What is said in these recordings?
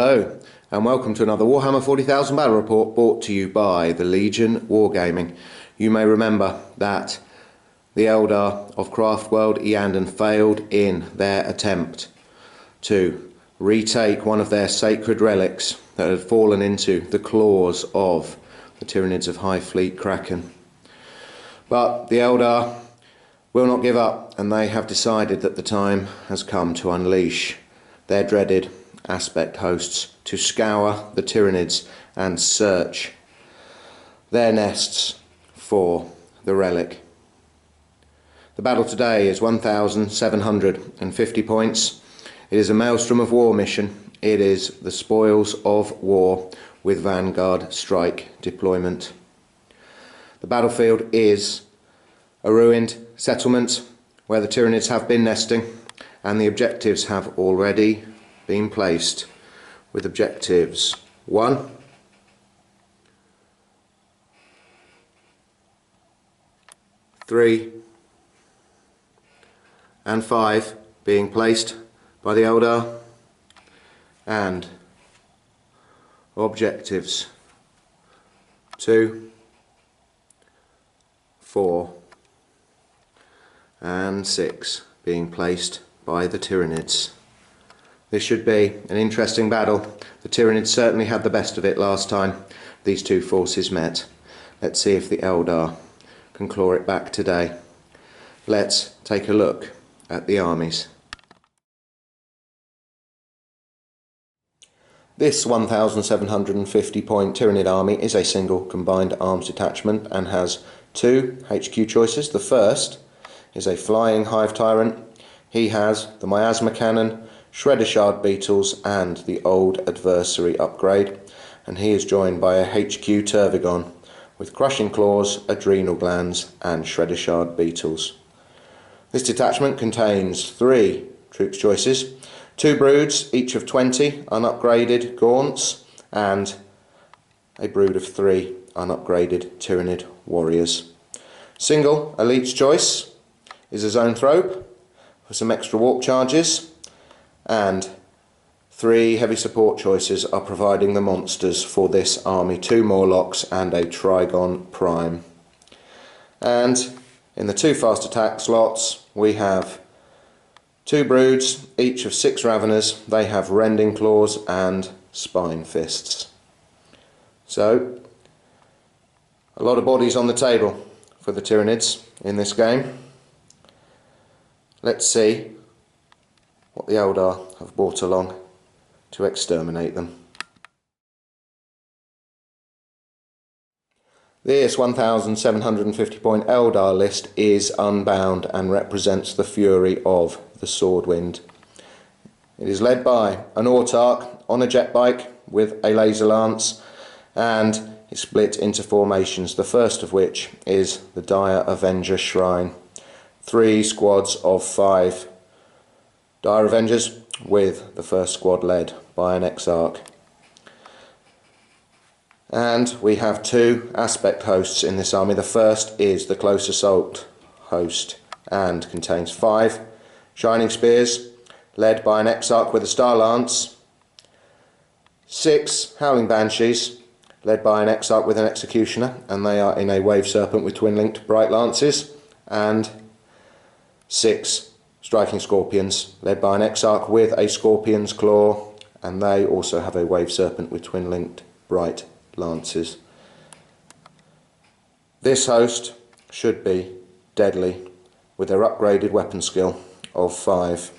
Hello and welcome to another Warhammer 40,000 battle report brought to you by the Legion Wargaming. You may remember that the Eldar of Craftworld Eandon failed in their attempt to retake one of their sacred relics that had fallen into the claws of the Tyranids of High Fleet Kraken. But the Eldar will not give up, and they have decided that the time has come to unleash their dreaded aspect hosts to scour the Tyranids and search their nests for the relic. The battle today is 1,750 points. It is a Maelstrom of War mission. It is the Spoils of War with Vanguard Strike deployment. The battlefield is a ruined settlement where the Tyranids have been nesting, and the objectives have already been placed, with objectives 1, 3 and 5 being placed by the Eldar, and objectives 2, 4 and 6 being placed by the Tyranids. This should be an interesting battle. The Tyranids certainly had the best of it last time these two forces met. Let's see if the Eldar can claw it back today. Let's take a look at the armies. This 1,750 point Tyranid army is a single combined arms detachment and has two HQ choices. The first is a flying hive tyrant. He has the miasma cannon, shredder shard beetles and the old adversary upgrade, and he is joined by a HQ Tervigon with crushing claws, adrenal glands and shredder shard beetles. This detachment contains 3 troops choices, 2 broods each of 20 unupgraded gaunts and a brood of 3 unupgraded Tyranid warriors. Single elite's choice is a zoanthrope for some extra warp charges, and 3 heavy support choices are providing the monsters for this army, 2 Morlocks and a Trigon Prime. And in the 2 fast attack slots we have 2 broods each of 6 Raveners. They have rending claws and spine fists. So a lot of bodies on the table for the Tyranids in this game. Let's see what the Eldar have brought along to exterminate them. This 1,750 point Eldar list is unbound and represents the fury of the Swordwind. It is led by an Autarch on a jet bike with a laser lance, and it's split into formations, the first of which is the Dire Avenger Shrine. 3 squads of 5 Dire Avengers, with the first squad led by an Exarch. And we have 2 aspect hosts in this army. The first is the Close Assault host and contains 5 Shining Spears led by an Exarch with a Star Lance, 6 Howling Banshees led by an Exarch with an Executioner, and they are in a Wave Serpent with twin-linked Bright Lances, and 6 Striking Scorpions led by an Exarch with a Scorpion's Claw, and they also have a Wave Serpent with twin-linked Bright Lances. This host should be deadly with their upgraded weapon skill of 5.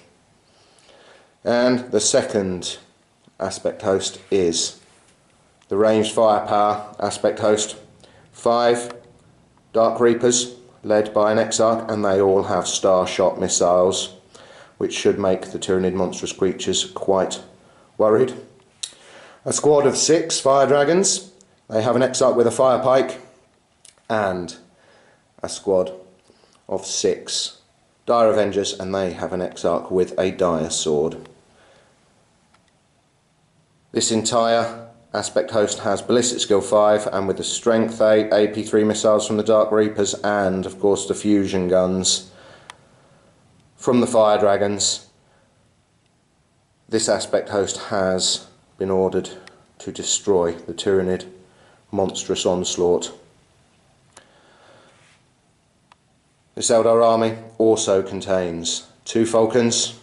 And the second aspect host is the ranged firepower aspect host. 5 Dark Reapers led by an Exarch, and they all have star shot missiles, which should make the Tyranid monstrous creatures quite worried. A squad of 6 Fire Dragons. They have an Exarch with a Fire Pike, and a squad of 6 Dire Avengers, and they have an Exarch with a Dire Sword. This entire aspect host has ballistic skill 5, and with the strength 8 AP3 missiles from the Dark Reapers, and of course the fusion guns from the Fire Dragons. This aspect host has been ordered to destroy the Tyranid monstrous onslaught. This Eldar army also contains 2 Falcons.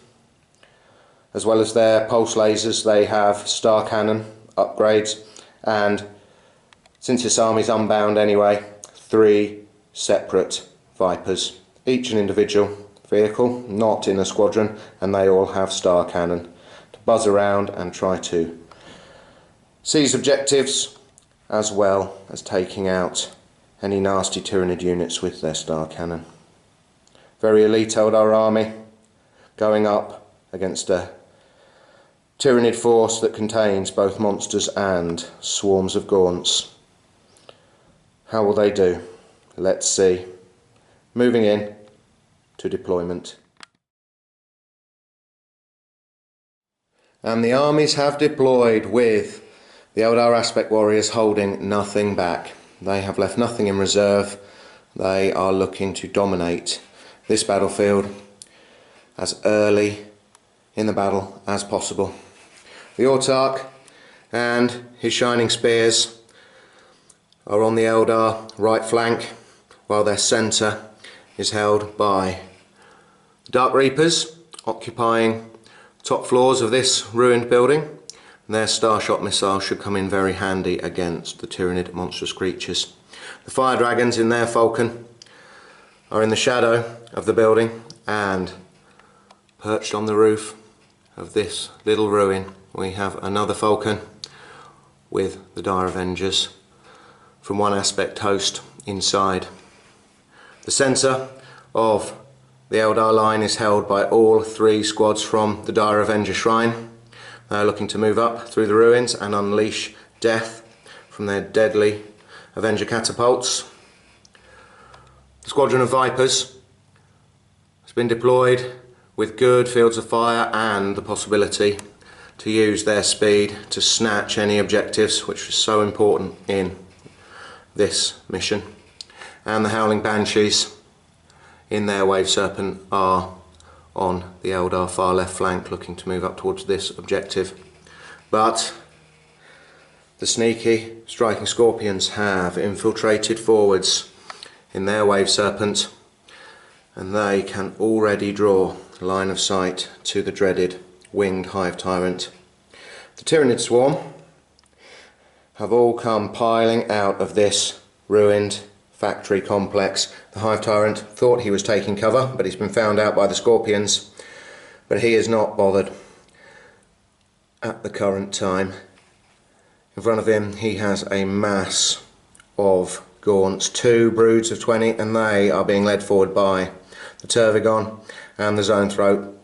As well as their pulse lasers, they have star cannon upgrades, and since this army is unbound anyway, 3 separate Vipers, each an individual vehicle, not in a squadron, and they all have star cannon to buzz around and try to seize objectives, as well as taking out any nasty Tyranid units with their star cannon. Very elite Eldar army going up against a Tyranid force that contains both monsters and swarms of gaunts. How will they do? Let's see. Moving in to deployment. And the armies have deployed, with the Eldar Aspect Warriors holding nothing back. They have left nothing in reserve. They are looking to dominate this battlefield as early in the battle as possible. The Autarch and his shining spears are on the Eldar right flank, while their centre is held by the Dark Reapers, occupying top floors of this ruined building. And their Starshot missiles should come in very handy against the Tyranid monstrous creatures. The Fire Dragons in their Falcon are in the shadow of the building, and perched on the roof of this little ruin we have another Falcon with the Dire Avengers from one aspect host inside. The centre of the Eldar line is held by all 3 squads from the Dire Avenger Shrine. They are looking to move up through the ruins and unleash death from their deadly Avenger catapults. The Squadron of Vipers has been deployed with good fields of fire and the possibility to use their speed to snatch any objectives, which is so important in this mission. And the Howling Banshees in their Wave Serpent are on the Eldar far left flank, looking to move up towards this objective. But the sneaky Striking Scorpions have infiltrated forwards in their Wave Serpent, and they can already draw line of sight to the dreaded winged Hive Tyrant. The Tyranid swarm have all come piling out of this ruined factory complex. The Hive Tyrant thought he was taking cover, but he's been found out by the Scorpions, but he is not bothered at the current time. In front of him he has a mass of gaunts, 2 broods of 20, and they are being led forward by the Tervigon and the Zonethroat,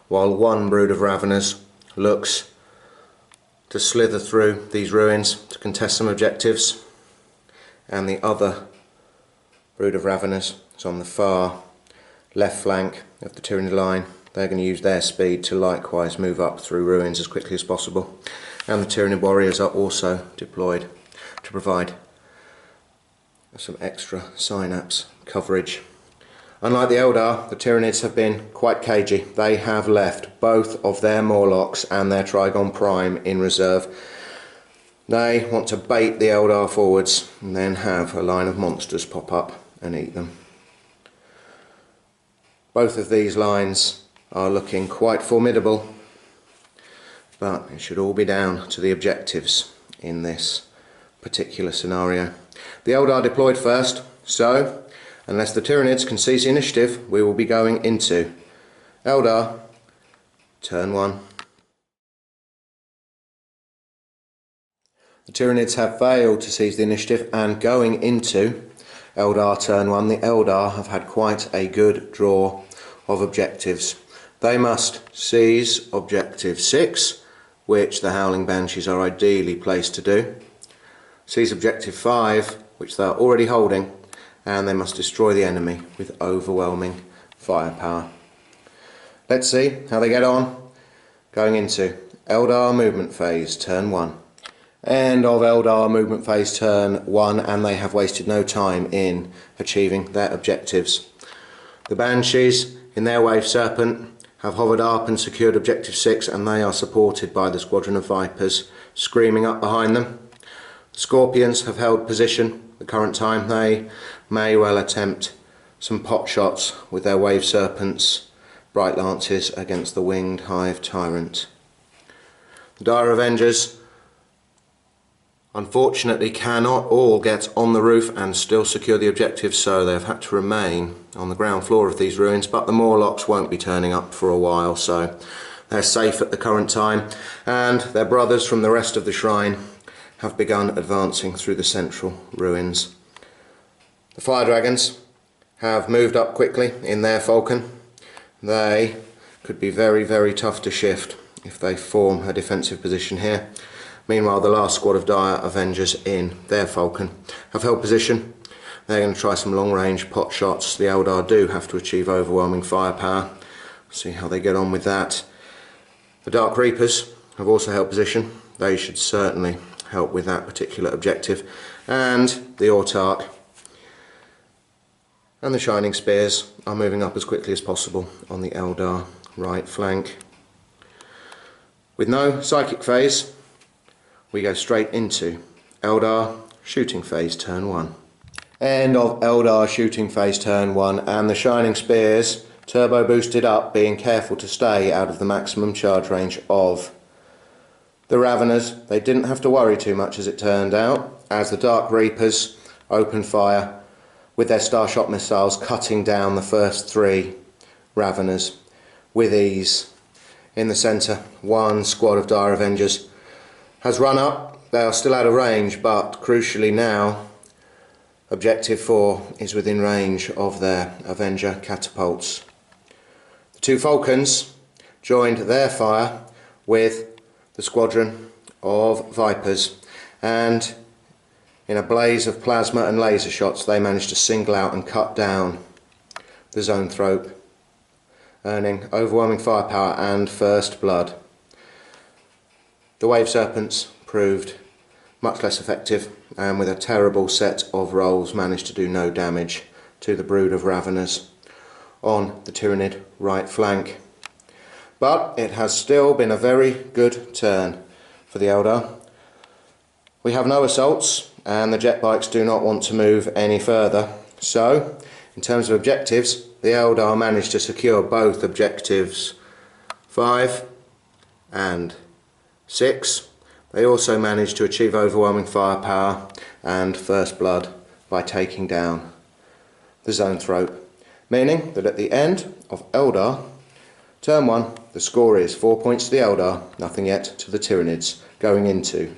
while 1 brood of Raveners looks to slither through these ruins to contest some objectives, and the other brood of Raveners is on the far left flank of the Tyranid line. They're going to use their speed to likewise move up through ruins as quickly as possible, and the Tyranid warriors are also deployed to provide some extra synapse coverage. Unlike the Eldar, the Tyranids have been quite cagey. They have left both of their Morlocks and their Trigon Prime in reserve. They want to bait the Eldar forwards and then have a line of monsters pop up and eat them. Both of these lines are looking quite formidable, but it should all be down to the objectives in this particular scenario. The Eldar deployed first, so unless the Tyranids can seize the initiative, we will be going into Eldar Turn 1. The Tyranids have failed to seize the initiative, and going into Eldar Turn 1, the Eldar have had quite a good draw of objectives. They must seize Objective 6, which the Howling Banshees are ideally placed to do. Seize Objective 5, which they are already holding, and they must destroy the enemy with overwhelming firepower. Let's see how they get on going into Eldar Movement Phase Turn 1. End of Eldar Movement Phase Turn 1, and they have wasted no time in achieving their objectives. The Banshees in their Wave Serpent have hovered up and secured objective 6, and they are supported by the squadron of Vipers screaming up behind them. The Scorpions have held position at the current time. They may well attempt some pot shots with their Wave Serpents, Bright Lances against the winged Hive Tyrant. The Dire Avengers unfortunately cannot all get on the roof and still secure the objectives, so they've had to remain on the ground floor of these ruins, but the Morlocks won't be turning up for a while, so they're safe at the current time, and their brothers from the rest of the shrine have begun advancing through the central ruins. The Fire Dragons have moved up quickly in their Falcon. They could be very, very tough to shift if they form a defensive position here. Meanwhile, the last squad of Dire Avengers in their Falcon have held position. They're going to try some long-range pot shots. The Eldar do have to achieve overwhelming firepower. See how they get on with that. The Dark Reapers have also held position. They should certainly help with that particular objective. And the Autarch and the Shining Spears are moving up as quickly as possible on the Eldar right flank. With no psychic phase, we go straight into Eldar shooting phase turn 1. End of Eldar shooting phase turn 1, and the Shining Spears, turbo boosted up, being careful to stay out of the maximum charge range of the Raveners. They didn't have to worry too much, as it turned out, as the Dark Reapers opened fire with their Starshot missiles, cutting down the first 3 Raveners with ease. In the centre, one squad of Dire Avengers has run up. They are still out of range, but crucially now objective 4 is within range of their Avenger catapults. The 2 Falcons joined their fire with the squadron of Vipers, and in a blaze of plasma and laser shots they managed to single out and cut down the Zoanthrope, earning overwhelming firepower and first blood. The Wave Serpents proved much less effective, and with a terrible set of rolls managed to do no damage to the brood of Raveners on the Tyranid right flank. But it has still been a very good turn for the Eldar. We have no assaults, and the jet bikes do not want to move any further. So, in terms of objectives, the Eldar managed to secure both objectives 5 and 6. They also managed to achieve overwhelming firepower and first blood by taking down the Zoanthrope, meaning that at the end of Eldar turn 1, the score is 4 points to the Eldar, nothing yet to the Tyranids, going into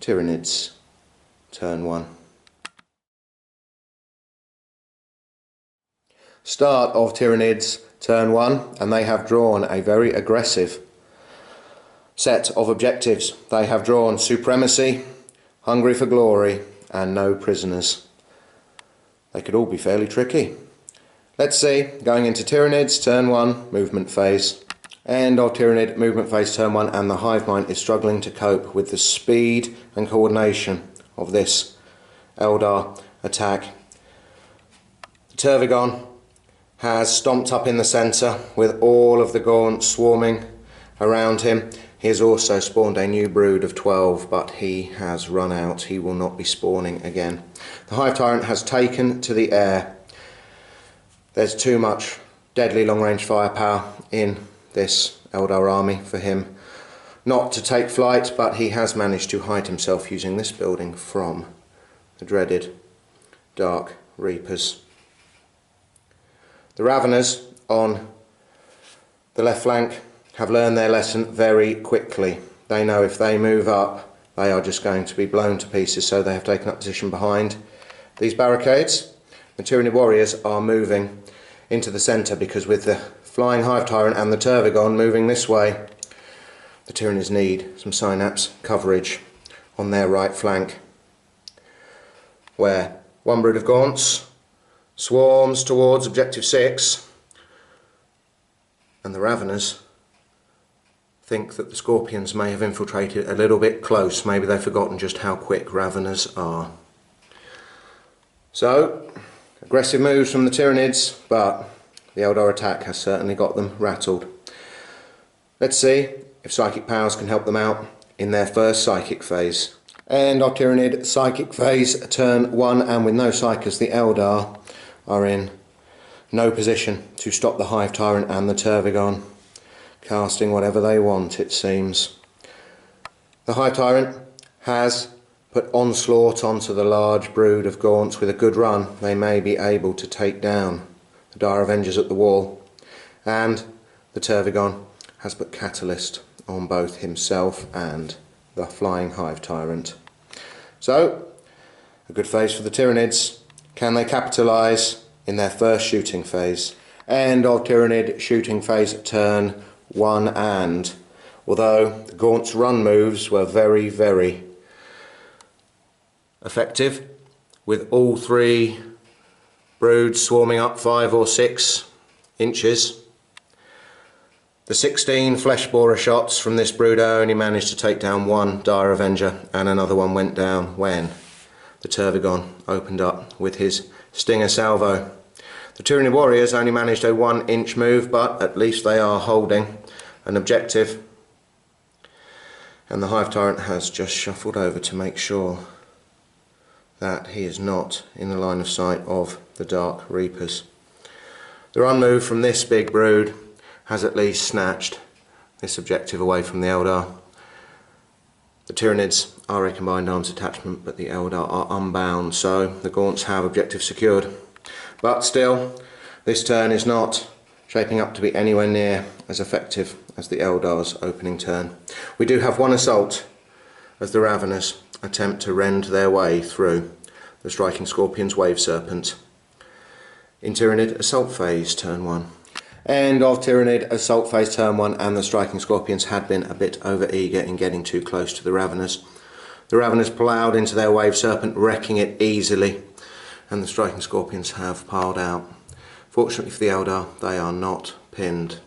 Tyranids turn 1. Start of Tyranids turn 1, and they have drawn a very aggressive set of objectives. They have drawn Supremacy, Hungry for Glory, and No Prisoners. They could all be fairly tricky. Let's see, going into Tyranids turn 1, movement phase. End of Tyranid movement phase turn 1, and the hive mind is struggling to cope with the speed and coordination of this Eldar attack. The Tervigon has stomped up in the centre with all of the Gaunt swarming around him. He has also spawned a new brood of 12, but he has run out. He will not be spawning again. The Hive Tyrant has taken to the air. There's too much deadly long-range firepower in this Eldar army for him not to take flight, but he has managed to hide himself using this building from the dreaded Dark Reapers. The Raveners on the left flank have learned their lesson very quickly. They know if they move up, they are just going to be blown to pieces, so they have taken up position behind these barricades. The Tyranid warriors are moving into the centre, because with the flying Hive Tyrant and the Tervigon moving this way, the Tyranids need some synapse coverage on their right flank, where one brood of Gaunts swarms towards objective 6, and the Raveners think that the Scorpions may have infiltrated a little bit close. Maybe they've forgotten just how quick Raveners are. So, aggressive moves from the Tyranids, but the Eldar attack has certainly got them rattled. Let's see if psychic powers can help them out in their first psychic phase. And our Tyranid psychic phase turn 1, and with no psychers, the Eldar are in no position to stop the Hive Tyrant and the Tervigon, casting whatever they want, it seems. The Hive Tyrant has put onslaught onto the large brood of Gaunts. With a good run, they may be able to take down the Dire Avengers at the wall, and the Tervigon has put catalyst on both himself and the flying Hive Tyrant. So, a good phase for the Tyranids. Can they capitalise in their first shooting phase? End of Tyranid shooting phase turn 1, and although the Gaunt's run moves were very, very effective, with all 3 broods swarming up 5 or 6 inches, the 16 flesh borer shots from this brood only managed to take down 1 Dire Avenger, and another one went down when the Tervigon opened up with his Stinger salvo. The Tyranid warriors only managed a 1-inch move, but at least they are holding an objective, and the Hive Tyrant has just shuffled over to make sure that he is not in the line of sight of the Dark Reapers. The run move from this big brood has at least snatched this objective away from the Eldar. The Tyranids are a combined arms attachment, but the Eldar are unbound, so the Gaunts have objective secured. But still, this turn is not shaping up to be anywhere near as effective as the Eldar's opening turn. We do have 1 assault as the Raveners attempt to rend their way through the Striking Scorpion's Wave Serpent. In Tyranid assault phase turn 1. End of Tyranid assault phase turn 1, and the Striking Scorpions had been a bit over eager in getting too close to the Raveners. The Raveners ploughed into their Wave Serpent, wrecking it easily, and the Striking Scorpions have piled out. Fortunately for the Eldar, they are not pinned.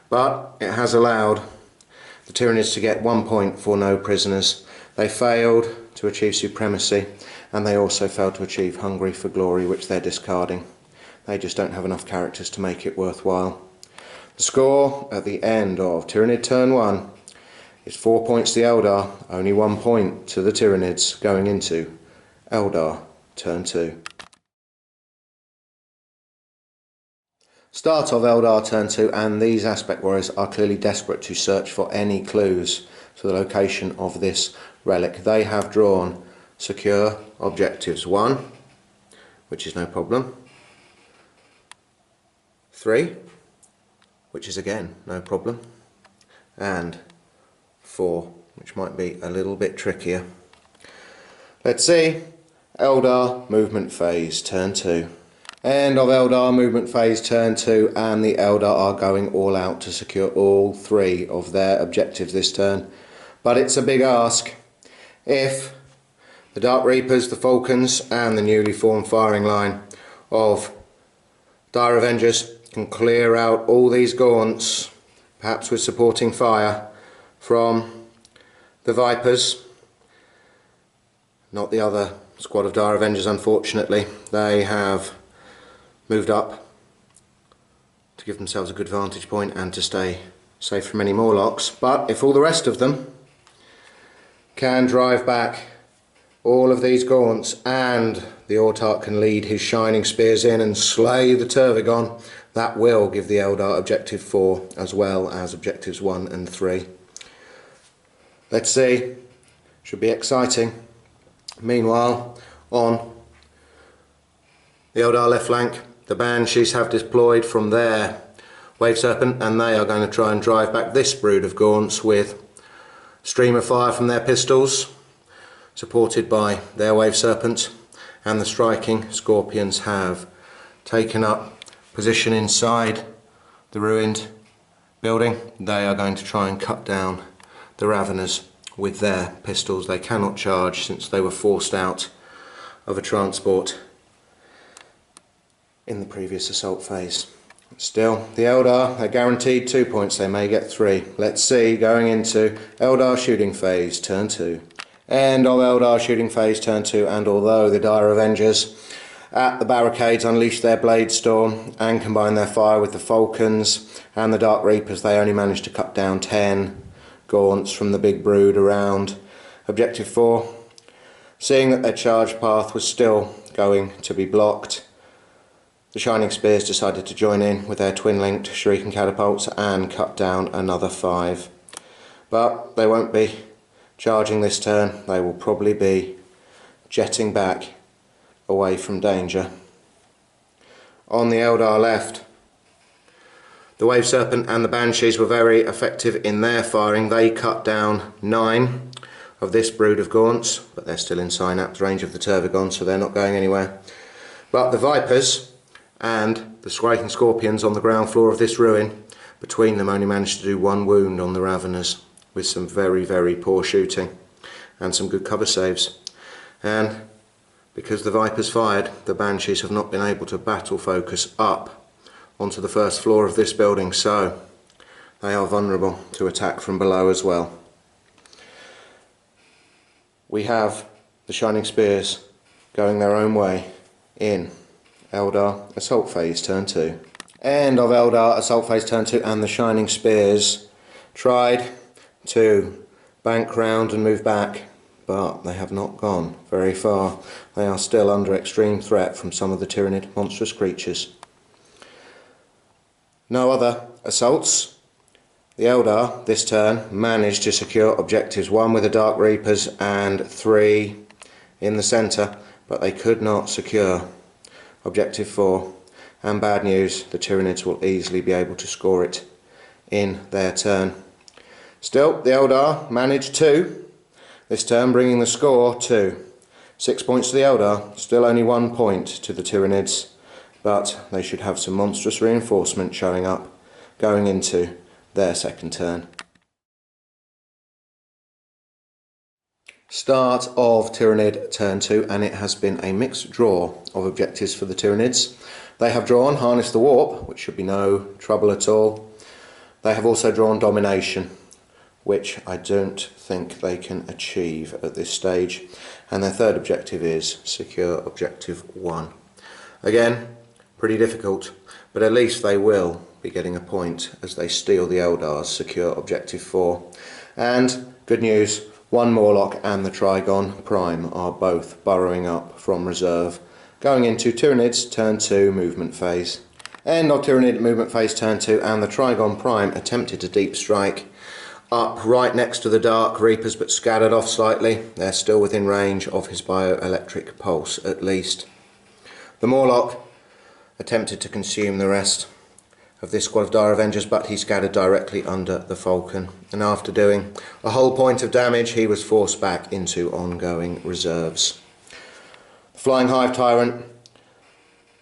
But it has allowed the Tyranids to get 1 point for no prisoners. They failed to achieve supremacy, and they also failed to achieve hungry for glory, which they're discarding. They just don't have enough characters to make it worthwhile. The score at the end of Tyranid turn 1 is 4 points to the Eldar, only 1 point to the Tyranids going into Eldar turn 2. Start of Eldar turn 2, and these aspect warriors are clearly desperate to search for any clues to the location of this relic. They have drawn secure objectives 1, which is no problem, 3, which is again no problem, and 4, which might be a little bit trickier. Let's see. Eldar movement phase turn 2. End of Eldar movement phase turn 2, and the Eldar are going all out to secure all 3 of their objectives this turn. But it's a big ask. If the Dark Reapers, the Falcons, and the newly formed firing line of Dire Avengers can clear out all these Gaunts, perhaps with supporting fire from the Vipers, not the other squad of Dire Avengers unfortunately. They have moved up to give themselves a good vantage point and to stay safe from any Morlocks. But if all the rest of them can drive back all of these Gaunts, and the Autarch can lead his shining spears in and slay the Tervigon, that will give the Eldar objective 4 as well as objectives 1 and 3. Let's see. Should be exciting. Meanwhile, on the Eldar left flank, the Banshees have deployed from their Wave Serpent, and they are going to try and drive back this brood of Gaunts with stream of fire from their pistols, supported by their Wave Serpent, and the Striking Scorpions have taken up position inside the ruined building. They are going to try and cut down the Raveners with their pistols. They cannot charge since they were forced out of a transport in the previous assault phase. Still, the Eldar are guaranteed 2 points. They may get 3. Let's see, going into Eldar shooting phase turn 2. End of Eldar shooting phase turn 2, and although the Dire Avengers at the barricades, unleashed their blade storm and combined their fire with the falcons and the dark reapers. They only managed to cut down 10 gaunts from the big brood around objective 4. Seeing that their charge path was still going to be blocked, the Shining Spears decided to join in with their twin-linked Shuriken catapults and cut down another 5. But they won't be charging this turn. They will probably be jetting back away from danger. On the Eldar left, the Wave Serpent and the Banshees were very effective in their firing. They cut down 9 of this brood of gaunts, but they're still in synapse range of the Tervigon, so they're not going anywhere. But the Vipers and the Striking Scorpions on the ground floor of this ruin, between them only managed to do 1 wound on the Raveners, with some very, very poor shooting and some good cover saves. And because the Vipers fired, the Banshees have not been able to battle focus up onto the first floor of this building, so they are vulnerable to attack from below as well. We have the Shining Spears going their own way in Eldar Assault Phase Turn 2. End of Eldar Assault Phase Turn 2, and the Shining Spears tried to bank round and move back, but they have not gone very far. They are still under extreme threat from some of the Tyranid monstrous creatures. No other assaults. The Eldar this turn managed to secure objectives 1 with the Dark Reapers and 3 in the centre, but they could not secure objective 4. And bad news, the Tyranids will easily be able to score it in their turn. Still, the Eldar managed 2 this turn, bringing the score to 6 points to the Eldar. Still only 1 point to the Tyranids, but they should have some monstrous reinforcement showing up going into their second turn. Start of Tyranid Turn 2, and it has been a mixed draw of objectives for the Tyranids. They have drawn Harness the Warp, which should be no trouble at all. They have also drawn Domination, which I don't think they can achieve at this stage. And their third objective is secure objective 1. Again, pretty difficult, but at least they will be getting a point as they steal the Eldar's secure objective 4. And good news, 1 Morlock and the Trigon Prime are both burrowing up from reserve, going into Tyranids Turn 2 movement phase. End of Tyranid movement phase Turn 2, and the Trigon Prime attempted to deep strike up right next to the Dark Reapers, but scattered off slightly. They're still within range of his bioelectric pulse at least. The Morlock attempted to consume the rest of this squad of Dire Avengers, but he scattered directly under the Falcon, and after doing a whole point of damage he was forced back into ongoing reserves. The Flying Hive Tyrant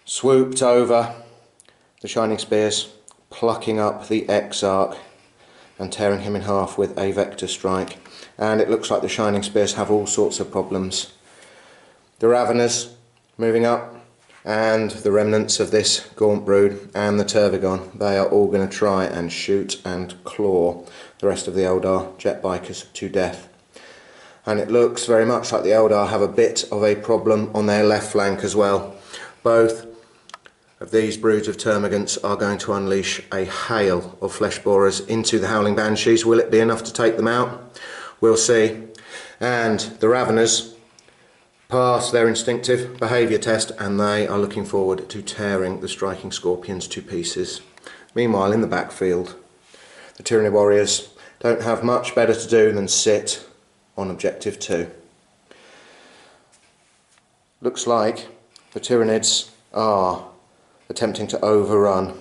swooped over the Shining Spears, plucking up the Exarch and tearing him in half with a vector strike, and it looks like the Shining Spears have all sorts of problems. The Raveners moving up, and the remnants of this gaunt brood and the Tervigon, they are all going to try and shoot and claw the rest of the Eldar jet bikers to death. And it looks very much like the Eldar have a bit of a problem on their left flank as well. Both of these broods of termagants are going to unleash a hail of flesh borers into the Howling Banshees. Will it be enough to take them out? We'll see. And the Raveners pass their instinctive behaviour test, and they are looking forward to tearing the Striking Scorpions to pieces. Meanwhile, in the backfield, the Tyranid warriors don't have much better to do than sit on objective 2. Looks like the Tyranids are attempting to overrun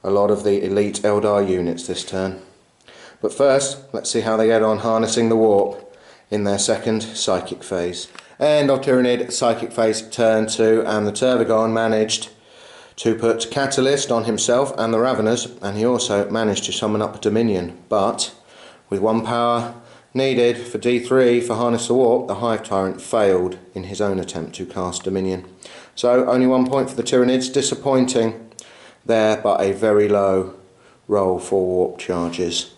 a lot of the elite Eldar units this turn. But first, let's see how they get on harnessing the warp in their second psychic phase. End of Tyranid Psychic Phase Turn 2, and the Tervigon managed to put Catalyst on himself and the Raveners, and he also managed to summon up Dominion, but with 1 power needed for D3 for Harness the Warp, the Hive Tyrant failed in his own attempt to cast Dominion. So only 1 point for the Tyranids, disappointing there, but a very low roll for warp charges.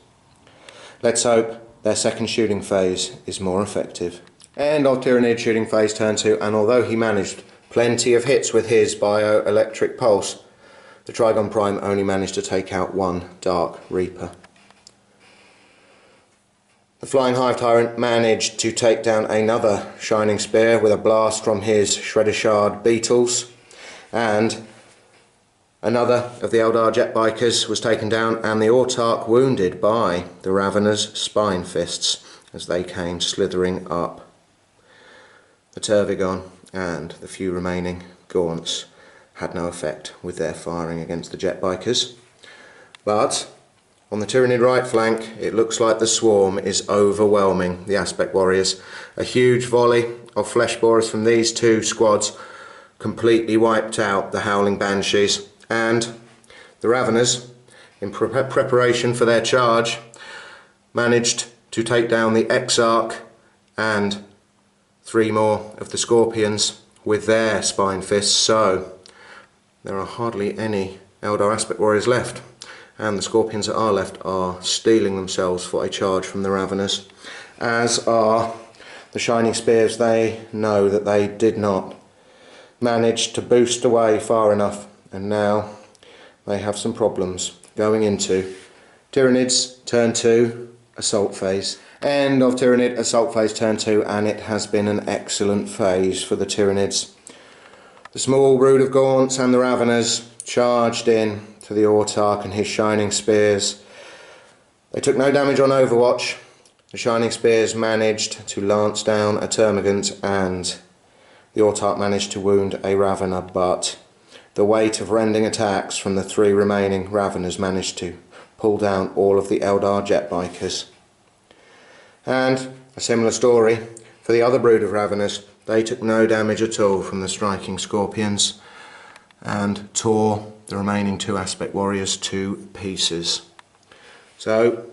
Let's hope their second shooting phase is more effective. End of Tyranid shooting phase Turn 2, and although he managed Plenty of hits with his bioelectric pulse. The Trigon Prime only managed to take out one Dark Reaper. The Flying Hive Tyrant managed to take down another Shining Spear with a blast from his Shredder Shard Beetles, and another of the Eldar Jet Bikers was taken down, and the Autarch wounded by the Ravener's Spine Fists as they came slithering up. The Turvigon and the few remaining Gaunts had no effect with their firing against the Jet Bikers, but on the Tyranid right flank it looks like the swarm is overwhelming the Aspect Warriors. A huge volley of Flesh Borers from these two squads completely wiped out the Howling Banshees, and the Raveners, in preparation for their charge, managed to take down the Exarch and 3 more of the Scorpions with their Spine Fists. So there are hardly any Eldar Aspect Warriors left, and the Scorpions that are left are steeling themselves for a charge from the Raveners, as are the Shining Spears. They know that they did not manage to boost away far enough, and now they have some problems going into Tyranids Turn 2 Assault Phase. End of Tyranid Assault Phase Turn 2, and it has been an excellent phase for the Tyranids. The small brood of Gaunts and the Raveners charged in to the Autarch and his Shining Spears. They took no damage on Overwatch. The Shining Spears managed to lance down a Termagant, and the Autarch managed to wound a Ravener, but the weight of rending attacks from the 3 remaining Raveners managed to pull down all of the Eldar Jet Bikers. And a similar story for the other brood of Raveners. They took no damage at all from the striking Scorpions and tore the remaining 2 Aspect Warriors to pieces. So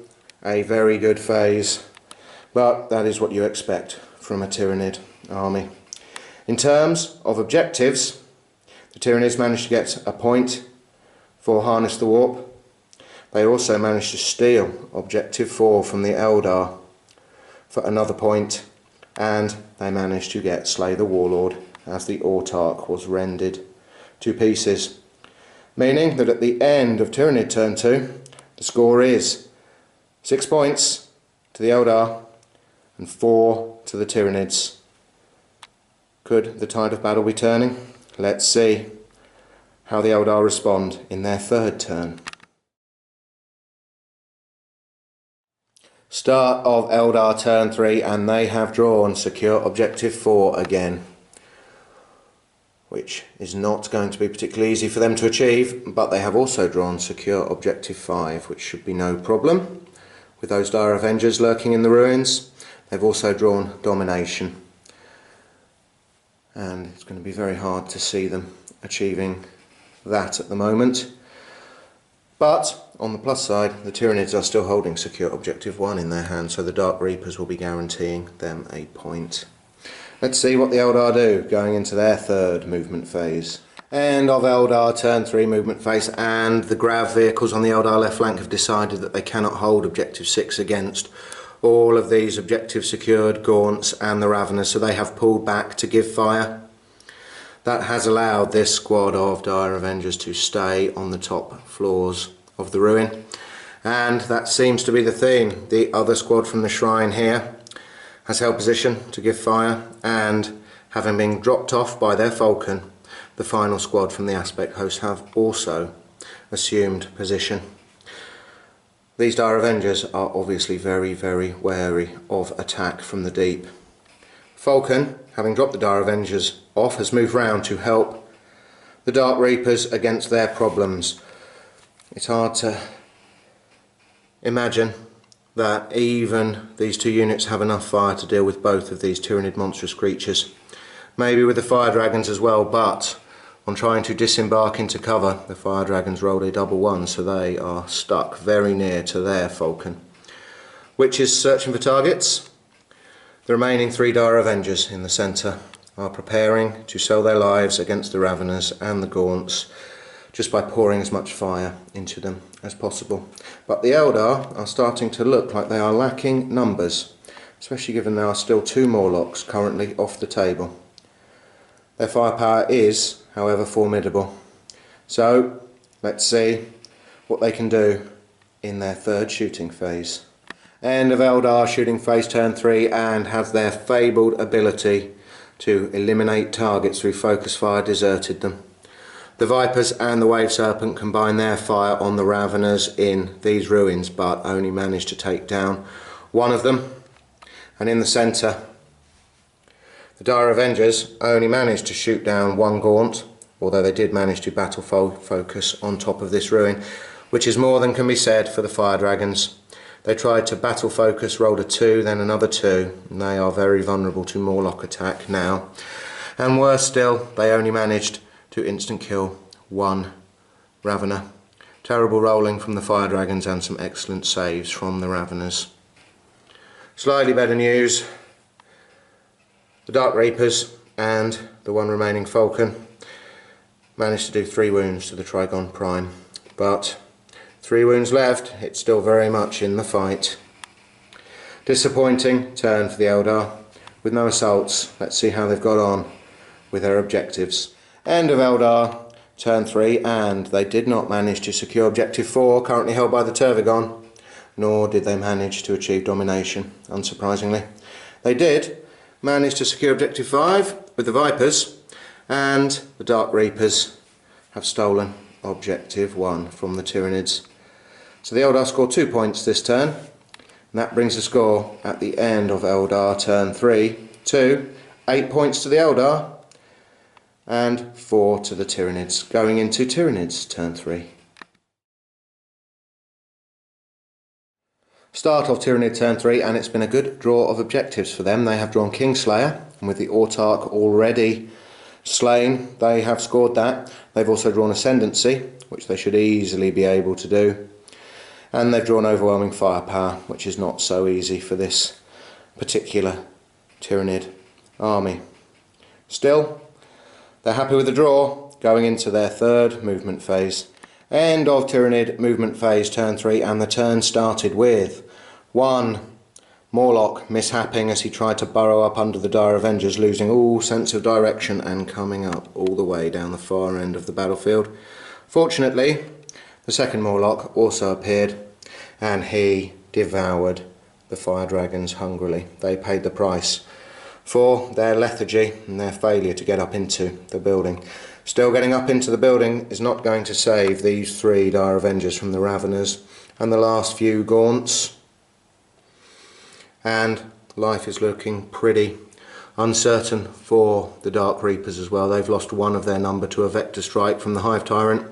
a very good phase, but that is what you expect from a Tyranid army. In terms of objectives, the Tyranids managed to get a point for Harness the Warp. They also managed to steal Objective 4 from the Eldar for another point, and they managed to get Slay the Warlord as the Autarch was rendered to pieces. Meaning that at the end of Tyranid Turn 2, the score is 6 points to the Eldar and 4 to the Tyranids. Could the tide of battle be turning? Let's see how the Eldar respond in their 3rd turn. Start of Eldar Turn 3, and they have drawn Secure Objective 4 again, which is not going to be particularly easy for them to achieve, but they have also drawn Secure Objective 5, which should be no problem with those Dire Avengers lurking in the ruins. They've also drawn Domination, and it's going to be very hard to see them achieving that at the moment. But on the plus side, the Tyranids are still holding Secure Objective 1 in their hand, so the Dark Reapers will be guaranteeing them a point. Let's see what the Eldar do going into their 3rd movement phase. End of Eldar Turn 3 movement phase, and the Grav vehicles on the Eldar left flank have decided that they cannot hold Objective 6 against all of these objective secured Gaunts and the Raveners, so they have pulled back to give fire. That has allowed this squad of Dire Avengers to stay on the top floors of the ruin, and that seems to be the theme. The other squad from the shrine here has held position to give fire, and having been dropped off by their Falcon, the final squad from the Aspect host have also assumed position. These Dire Avengers are obviously very, very wary of attack from the deep. Falcon, having dropped the Dire Avengers off, has moved round to help the Dark Reapers against their problems. It's hard to imagine that even these 2 units have enough fire to deal with both of these Tyranid monstrous creatures. Maybe with the Fire Dragons as well, but on trying to disembark into cover, the Fire Dragons rolled a double 1, so they are stuck very near to their Falcon, which is searching for targets. The remaining 3 Dire Avengers in the centre are preparing to sell their lives against the Raveners and the Gaunts just by pouring as much fire into them as possible. But the Eldar are starting to look like they are lacking numbers, especially given there are still 2 Morlocks currently off the table. Their firepower is, however, formidable. So let's see what they can do in their third shooting phase. End of Eldar shooting phase turn 3, and has their fabled ability to eliminate targets through focus fire deserted them. The Vipers and the Wave Serpent combine their fire on the Raveners in these ruins, but only manage to take down one of them. And in the centre, the Dire Avengers only managed to shoot down one Gaunt, although they did manage to battle focus on top of this ruin, which is more than can be said for the Fire Dragons. They tried to battle focus, rolled a 2, then another 2, and they are very vulnerable to Morlock attack now. And worse still, they only managed to instant kill one Ravener. Terrible rolling from the Fire Dragons and some excellent saves from the Raveners. Slightly better news, the Dark Reapers and the one remaining Falcon managed to do 3 wounds to the Trigon Prime, but 3 wounds left, it's still very much in the fight. Disappointing turn for the Eldar, with no assaults. Let's see how they've got on with their objectives. End of Eldar turn 3, and they did not manage to secure objective 4, currently held by the Tervigon, nor did they manage to achieve domination, unsurprisingly. They did manage to secure objective 5 with the Vipers, and the Dark Reapers have stolen objective 1 from the Tyranids. So the Eldar score 2 points this turn, and that brings the score at the end of Eldar turn 3 to 8 points to the Eldar and 4 to the Tyranids, going into Tyranids turn 3. Start of Tyranid turn 3, and it's been a good draw of objectives for them. They have drawn Kingslayer, and with the Autarch already slain, they have scored that. They've also drawn Ascendancy, which they should easily be able to do. And they've drawn Overwhelming Firepower, which is not so easy for this particular Tyranid army. Still, they're happy with the draw, going into their third movement phase. End of Tyranid movement phase turn 3, and the turn started with one Morlock mishapping as he tried to burrow up under the Dire Avengers, losing all sense of direction and coming up all the way down the far end of the battlefield. Fortunately, the second Morlock also appeared, and he devoured the Fire Dragons hungrily. They paid the price for their lethargy and their failure to get up into the building. Still, getting up into the building is not going to save these 3 Dire Avengers from the Raveners and the last few Gaunts. And life is looking pretty uncertain for the Dark Reapers as well. They've lost one of their number to a Vector Strike from the Hive Tyrant,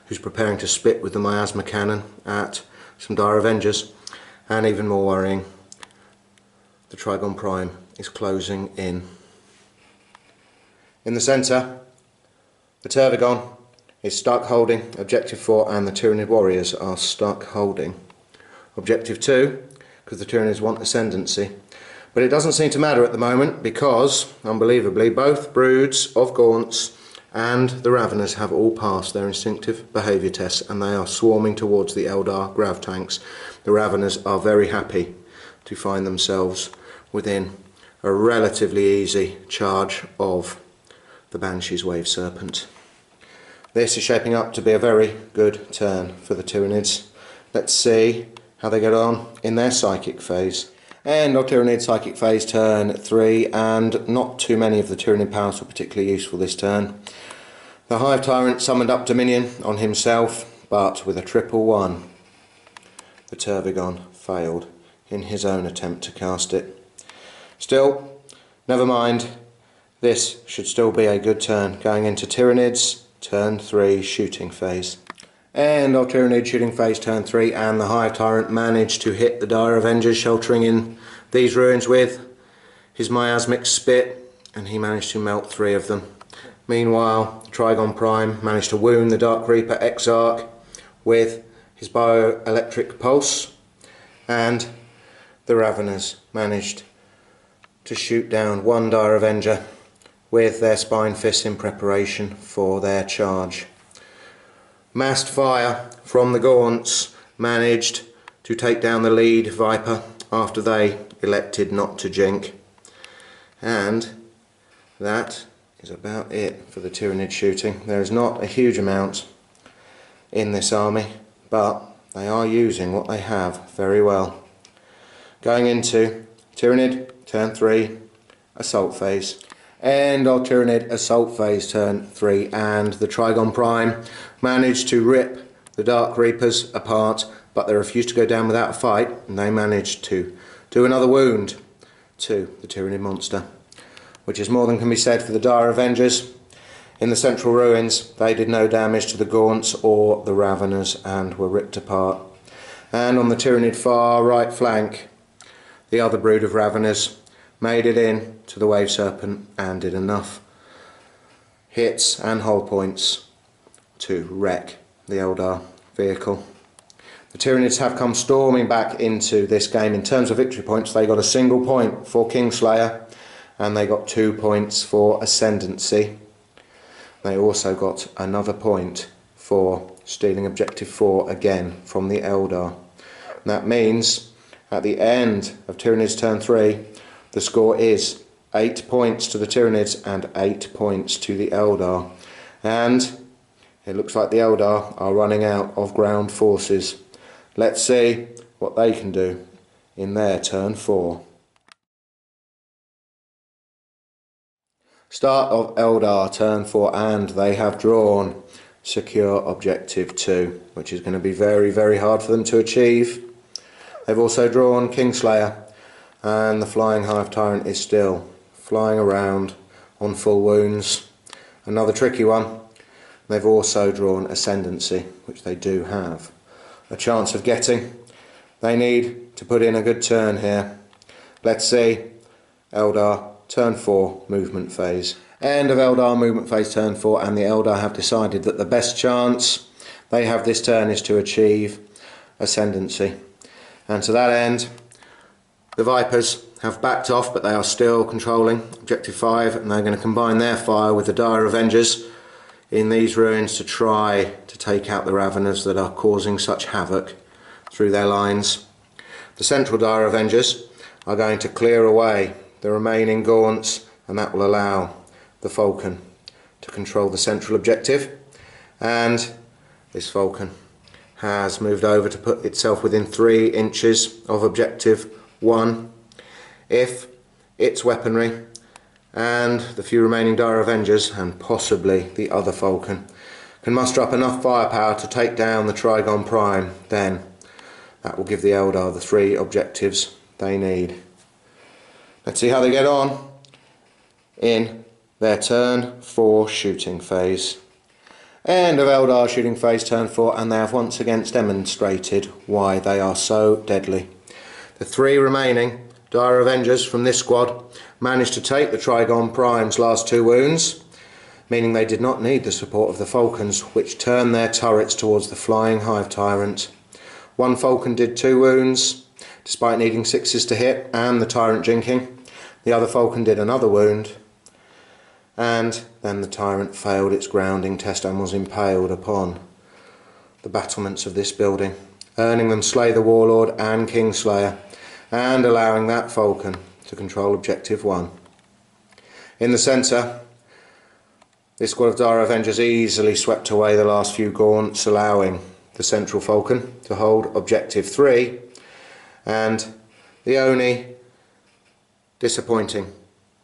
who's preparing to spit with the Miasma Cannon at some Dire Avengers. And even more worrying, the Trigon Prime is closing in. In the centre, the Tervigon is stuck holding Objective 4, and the Tyranid Warriors are stuck holding Objective 2, because the Tyranids want Ascendancy. But it doesn't seem to matter at the moment, because, unbelievably, both broods of Gaunts and the Raveners have all passed their instinctive behaviour tests, and they are swarming towards the Eldar grav tanks. The Raveners are very happy to find themselves within a relatively easy charge of the Banshee's Wave Serpent. This is shaping up to be a very good turn for the Tyranids. Let's see how they get on in their Psychic phase. End of Tyranid Psychic phase turn 3, and not too many of the Tyranid powers were particularly useful this turn. The Hive Tyrant summoned up Dominion on himself, but with a 111, the Tervigon failed in his own attempt to cast it. Still, never mind, this should still be a good turn going into Tyranids turn 3 shooting phase. End of Tyranid shooting phase turn 3, and the Hive Tyrant managed to hit the Dire Avengers sheltering in these ruins with his miasmic spit, and he managed to melt 3 of them. Meanwhile, the Trigon Prime managed to wound the Dark Reaper Exarch with his bioelectric pulse, and the Raveners managed to shoot down one Dire Avenger with their Spine Fists in preparation for their charge. Massed fire from the Gaunts managed to take down the lead Viper after they elected not to jink, and that is about it for the Tyranid shooting. There is not a huge amount in this army, but they are using what they have very well. Going into Tyranid turn 3 assault phase. End of Tyranid assault phase turn 3, and the Trigon Prime managed to rip the Dark Reapers apart, but they refused to go down without a fight, and they managed to do another wound to the Tyranid monster, which is more than can be said for the Dire Avengers. In the central ruins, they did no damage to the Gaunts or the Raveners and were ripped apart. And on the Tyranid far right flank, the other brood of Raveners made it in to the Wave Serpent and did enough hits and hull points to wreck the Eldar vehicle. The Tyranids have come storming back into this game. In terms of victory points, they got a single point for Kingslayer and they got 2 points for Ascendancy. They also got another point for stealing Objective 4 again from the Eldar. And that means at the end of Tyranids turn 3, the score is 8 points to the Tyranids and 8 points to the Eldar. And it looks like the Eldar are running out of ground forces. Let's see what they can do in their turn 4. Start of Eldar turn 4, and they have drawn secure Objective 2, which is going to be very, very hard for them to achieve. They've also drawn Kingslayer, and the Flying Hive Tyrant is still flying around on full wounds. Another tricky one. They've also drawn Ascendancy, which they do have a chance of getting. They need to put in a good turn here. Let's see. Eldar turn 4 movement phase. End of Eldar movement phase turn 4, and the Eldar have decided that the best chance they have this turn is to achieve Ascendancy. And to that end, the Vipers have backed off, but they are still controlling Objective 5, and they're going to combine their fire with the Dire Avengers in these ruins to try to take out the Raveners that are causing such havoc through their lines. The central Dire Avengers are going to clear away the remaining Gaunts, and that will allow the Falcon to control the central objective. And this Falcon has moved over to put itself within 3 inches of Objective 1. If its weaponry and the few remaining Dire Avengers, and possibly the other Falcon, can muster up enough firepower to take down the Trigon Prime, then that will give the Eldar the 3 objectives they need. Let's see how they get on in their turn 4 shooting phase. End of Eldar shooting phase turn 4, and they have once again demonstrated why they are so deadly. The 3 remaining Dire Avengers from this squad managed to take the Trigon Prime's last 2 wounds, meaning they did not need the support of the Falcons, which turned their turrets towards the Flying Hive Tyrant. 1 Falcon did 2 wounds, despite needing 6s to hit and the Tyrant jinking. The other Falcon did another wound, and then the Tyrant failed its grounding test and was impaled upon the battlements of this building, earning them Slay the Warlord and Kingslayer, and allowing that Falcon to control Objective 1. In the centre, this squad of Dire Avengers easily swept away the last few Gaunts, allowing the central Falcon to hold Objective 3, and the only disappointing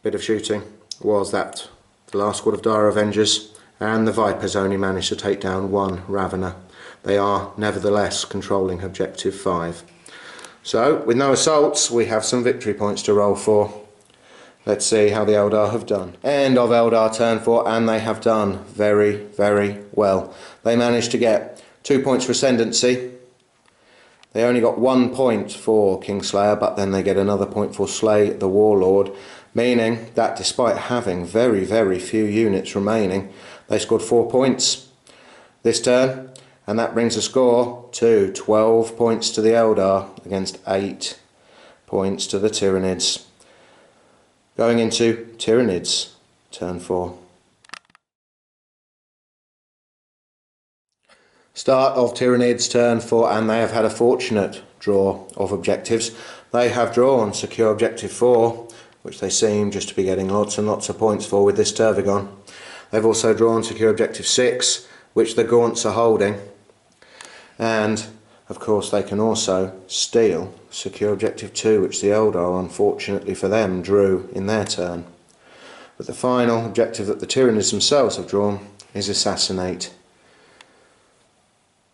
bit of shooting was that the last squad of Dire Avengers and the Vipers only managed to take down 1 Ravener. They are nevertheless controlling Objective 5. So, with no assaults, we have some victory points to roll for. Let's see how the Eldar have done. End of Eldar turn 4, and they have done very, very well. They managed to get 2 points for Ascendancy. They only got 1 point for Kingslayer, but then they get another point for Slay the Warlord, meaning that despite having very, very few units remaining, they scored 4 points this turn. And that brings the score to 12 points to the Eldar against 8 points to the Tyranids. Going into Tyranids turn 4. Start of Tyranids turn 4, and they have had a fortunate draw of objectives. They have drawn secure Objective 4, which they seem just to be getting lots and lots of points for with this Tervigon. They've also drawn secure objective 6, which the Gaunts are holding, and of course they can also steal secure objective 2, which the Eldar, unfortunately for them, drew in their turn. But the final objective that the Tyranids themselves have drawn is assassinate.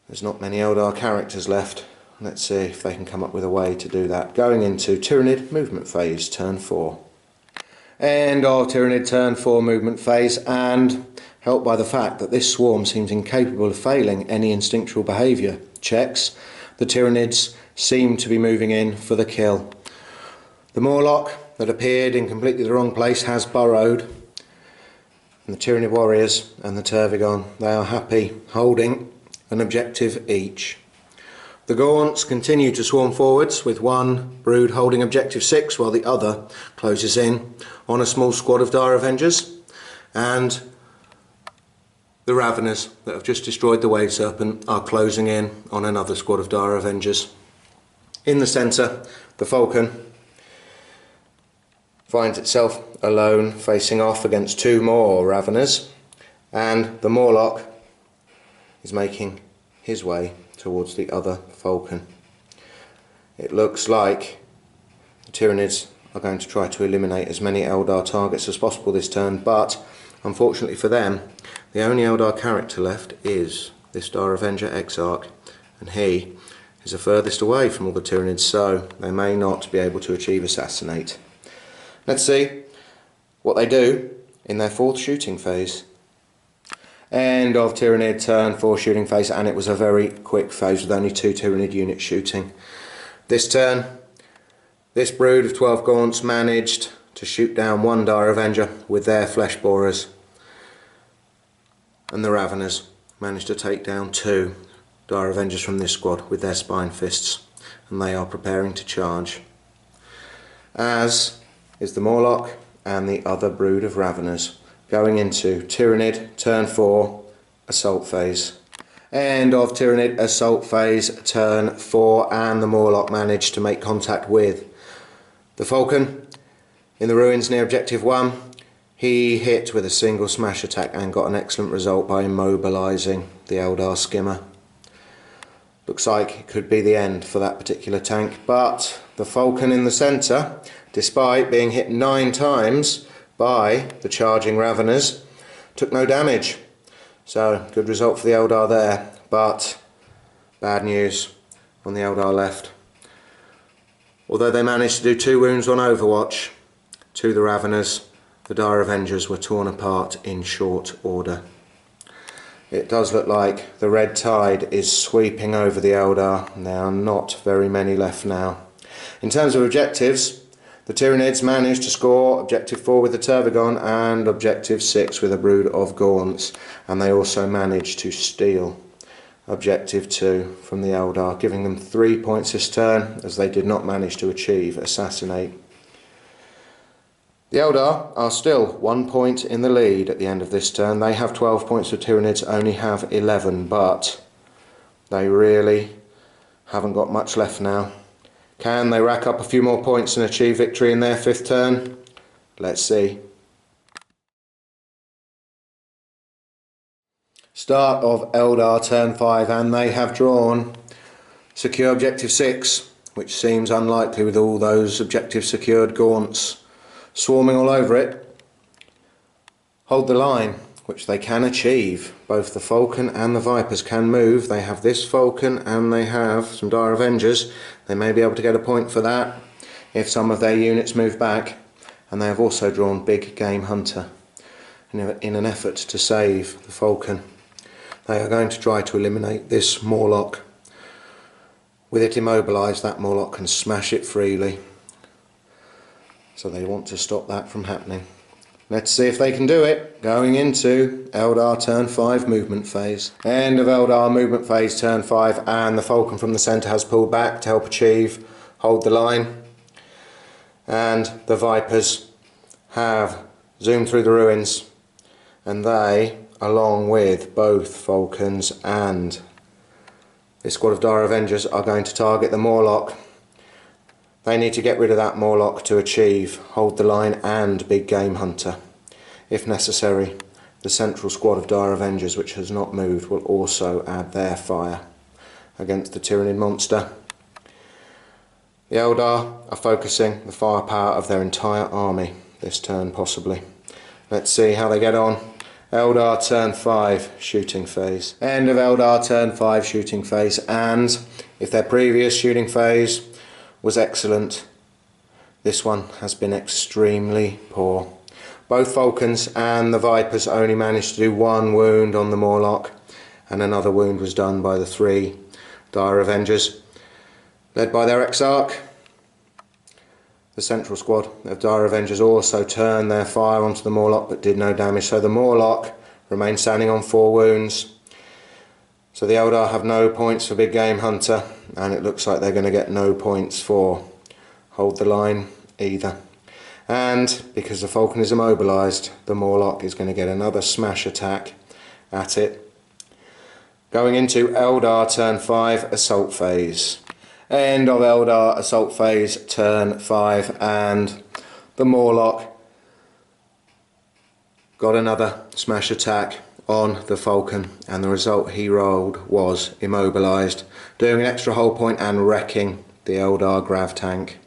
There's not many Eldar characters left. Let's see if they can come up with a way to do that. Going into Tyranid movement phase, turn 4. End of Tyranid turn 4 movement phase, and helped by the fact that this swarm seems incapable of failing any instinctual behaviour checks, the Tyranids seem to be moving in for the kill. The Morlock that appeared in completely the wrong place has burrowed, and the Tyranid warriors and the Tervigon, they are happy holding an objective each. The Gaunts continue to swarm forwards, with one brood holding objective 6 while the other closes in on a small squad of Dire Avengers, and the Raveners that have just destroyed the Wave Serpent are closing in on another squad of Dire Avengers. In the centre, the Falcon finds itself alone, facing off against 2 more Raveners, and the Morlock is making his way towards the other Falcon. It looks like the Tyranids are going to try to eliminate as many Eldar targets as possible this turn, but unfortunately for them, the only Eldar character left is this Dire Avenger Exarch, and he is the furthest away from all the Tyranids, so they may not be able to achieve assassinate. Let's see what they do in their 4th shooting phase. End of Tyranid turn 4 shooting phase, and it was a very quick phase with only 2 Tyranid units shooting. This turn, this brood of 12 Gaunts managed to shoot down 1 Dire Avenger with their flesh borers, and the Raveners managed to take down 2 Dire Avengers from this squad with their spine fists, and they are preparing to charge, as is the Morlock and the other brood of Raveners. Going into Tyranid turn 4 assault phase. End of Tyranid assault phase turn 4, and the Morlock managed to make contact with the Falcon in the ruins near objective 1. He hit with a single smash attack and got an excellent result by immobilising the Eldar skimmer. Looks like it could be the end for that particular tank, but the Falcon in the centre, despite being hit 9 times by the charging Raveners, took no damage. So good result for the Eldar there, but bad news on the Eldar left. Although they managed to do 2 wounds on Overwatch to the Raveners, the Dire Avengers were torn apart in short order. It does look like the red tide is sweeping over the Eldar, and there are not very many left now. In terms of objectives, the Tyranids managed to score objective 4 with the Tervigon and objective 6 with a brood of Gaunts, and they also managed to steal objective 2 from the Eldar, giving them 3 points this turn, as they did not manage to achieve assassinate. The Eldar are still 1 point in the lead at the end of this turn. They have 12 points, the Tyranids only have 11, but they really haven't got much left now. Can they rack up a few more points and achieve victory in their 5th turn? Let's see. Start of Eldar turn 5, and they have drawn secure objective 6, which seems unlikely with all those objectives secured Gaunts swarming all over it. Hold the line, which they can achieve. Both the Falcon and the Vipers can move. They have this Falcon and they have some Dire Avengers. They may be able to get a point for that if some of their units move back. And they have also drawn Big Game Hunter in an effort to save the Falcon. They are going to try to eliminate this Morlock. With it immobilised, that Morlock can smash it freely. So they want to stop that from happening. Let's see if they can do it. Going into Eldar turn 5 movement phase. End of Eldar movement phase turn 5, and the Falcon from the centre has pulled back to help achieve hold the line. And the Vipers have zoomed through the ruins, and they, along with both Falcons and this squad of Dire Avengers, are going to target the Morlock. They need to get rid of that Morlock to achieve Hold the Line and Big Game Hunter. If necessary, the central squad of Dire Avengers, which has not moved, will also add their fire against the Tyranid monster. The Eldar are focusing the firepower of their entire army this turn, possibly. Let's see how they get on. Eldar Turn 5 shooting phase. End of Eldar Turn 5 shooting phase, and if their previous shooting phase was excellent, this one has been extremely poor. Both Falcons and the Vipers only managed to do one wound on the Morlock, and another wound was done by the 3 Dire Avengers, led by their Exarch. The central squad of Dire Avengers also turned their fire onto the Morlock but did no damage, so the Morlock remained standing on 4 wounds. So the Eldar have no points for Big Game Hunter, and it looks like they're going to get no points for Hold the Line either. And because the Falcon is immobilised, the Morlock is going to get another smash attack at it. Going into Eldar Turn 5 Assault Phase. End of Eldar Assault Phase Turn 5, and the Morlock got another smash attack on the Falcon, and the result he rolled was immobilised, doing an extra hull point and wrecking the Eldar Grav tank.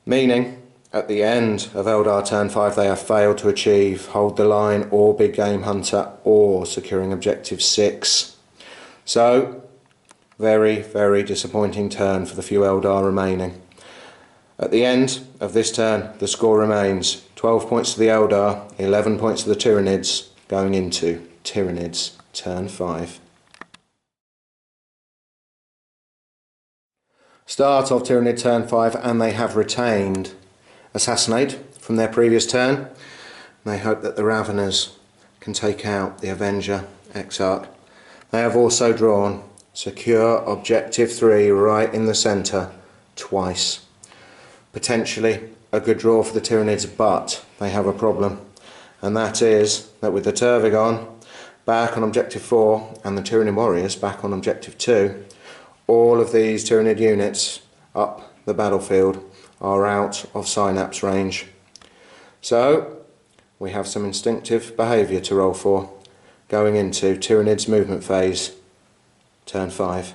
Meaning, at the end of Eldar Turn 5 they have failed to achieve Hold the Line or Big Game Hunter or securing Objective 6. So, very, very disappointing turn for the few Eldar remaining. At the end of this turn, the score remains 12 points to the Eldar, 11 points to the Tyranids, going into Tyranids Turn 5. Start of Tyranid Turn 5, and they have retained Assassinate from their previous turn. They hope that the Raveners can take out the Avenger Exarch. They have also drawn Secure Objective 3 right in the centre twice. Potentially a good draw for the Tyranids, but they have a problem, and that is that with the Tervigon back on Objective 4 and the Tyranid Warriors back on Objective 2, all of these Tyranid units up the battlefield are out of Synapse range. So we have some instinctive behaviour to roll for going into Tyranids movement phase Turn 5.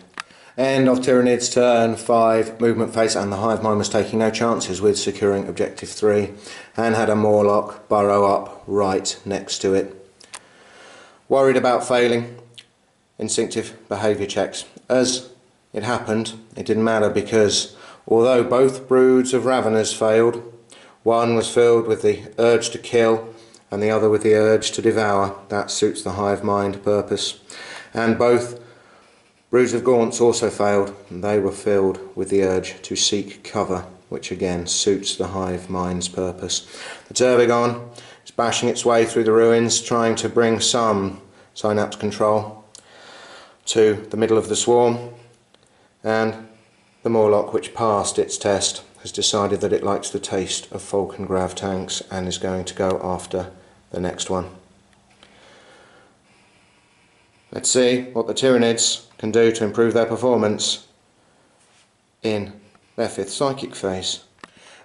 End of Tyranids Turn 5 movement phase, and the Hive Mind was taking no chances with securing Objective 3 and had a Morlock burrow up right next to it. Worried about failing instinctive behaviour checks. As it happened, it didn't matter, because although both broods of Raveners failed, one was filled with the urge to kill and the other with the urge to devour. That suits the Hive Mind purpose. And both broods of Gaunts also failed, and they were filled with the urge to seek cover, which again suits the Hive Mind's purpose. The Tervigon is bashing its way through the ruins, trying to bring some Synapse control to the middle of the swarm, and the Morlock, which passed its test, has decided that it likes the taste of Falcon Grav tanks and is going to go after the next one. Let's see what the Tyranids can do to improve their performance in their 5th Psychic phase.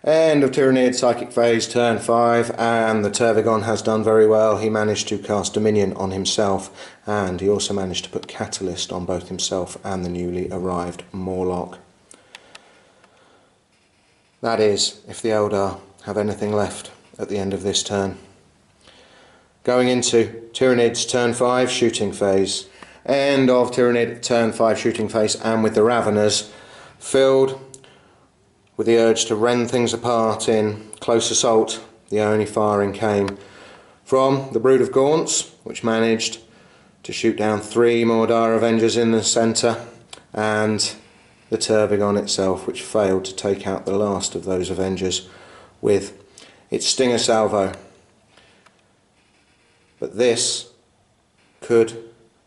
End of Tyranid Psychic phase Turn 5, and the Tervigon has done very well. He managed to cast Dominion on himself, and he also managed to put Catalyst on both himself and the newly arrived Morlock. That is, if the Eldar have anything left at the end of this turn. Going into Tyranids Turn 5 shooting phase. End of Tyranid Turn 5 shooting phase, and with the Raveners filled with the urge to rend things apart in close assault, the only firing came from the brood of Gaunts, which managed to shoot down 3 more Dire Avengers in the centre, and the Tervigon itself, which failed to take out the last of those Avengers with its Stinger salvo. But this could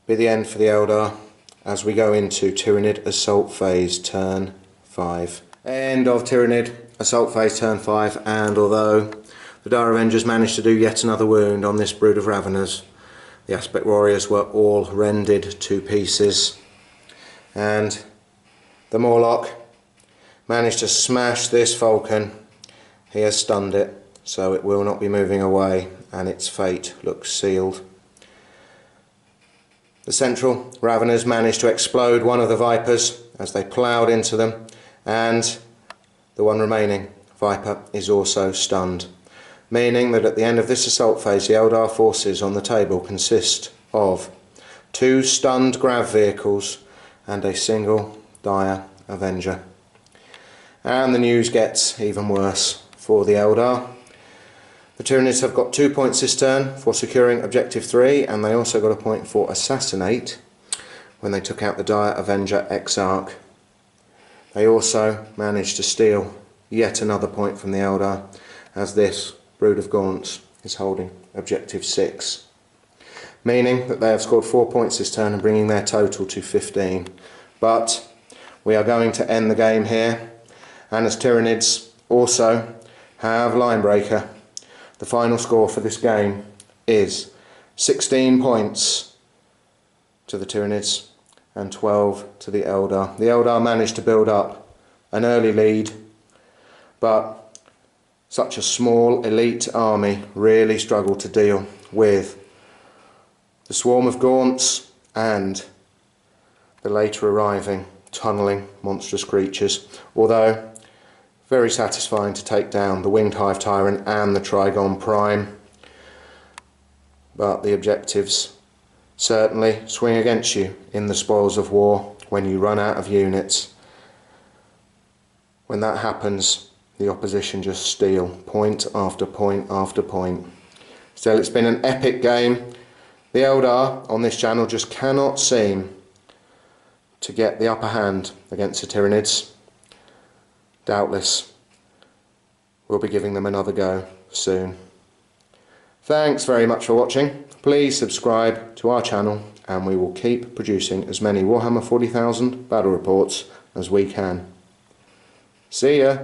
be the end for the Eldar as we go into Tyranid Assault Phase Turn 5. End of Tyranid Assault Phase Turn 5, and although the Dire Avengers managed to do yet another wound on this brood of Raveners, the Aspect Warriors were all rended to pieces, and the Morlock managed to smash this falcon. He has stunned it, so it will not be moving away, and its fate looks sealed. The central Raveners managed to explode one of the Vipers as they ploughed into them, and the one remaining Viper is also stunned, meaning that at the end of this assault phase the Eldar forces on the table consist of 2 stunned grav vehicles and a single dire Avenger. And the news gets even worse for the Eldar. The Tyranids have got 2 points this turn for securing objective 3, and they also got a point for assassinate when they took out the dire Avenger Exarch. They also managed to steal yet another point from the Eldar, as this Brood of Gaunts is holding objective 6, meaning that they have scored 4 points this turn and bringing their total to 15. But we are going to end the game here, and as Tyranids also have Linebreaker, the final score for this game is 16 points to the Tyranids and 12 to the Eldar. The Eldar managed to build up an early lead, but such a small elite army really struggled to deal with the swarm of Gaunts and the later arriving tunnelling monstrous creatures, although very satisfying to take down the Winged Hive Tyrant and the Trigon Prime. But the objectives certainly swing against you in the spoils of war when you run out of units. When that happens, the opposition just steal point after point after point. Still, it's been an epic game. The Eldar on this channel just cannot seem to get the upper hand against the Tyranids. Doubtless we'll be giving them another go soon. Thanks very much for watching. Please subscribe to our channel and we will keep producing as many Warhammer 40,000 battle reports as we can. See ya!